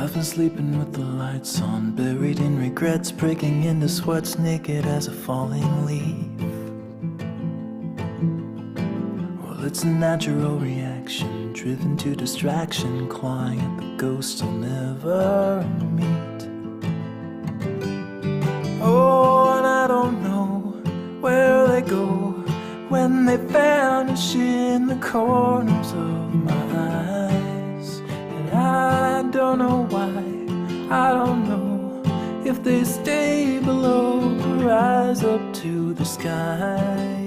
I've been sleeping with the lights on, buried in regrets, breaking into sweats, naked as a falling leaf. Well, it's a natural reaction, driven to distraction, clawing at the ghosts I'll never meet. Oh, and I don't know where they go when they vanish in the corners of my eyes. And I don't know why, I don't know if they stay below or rise up to the sky.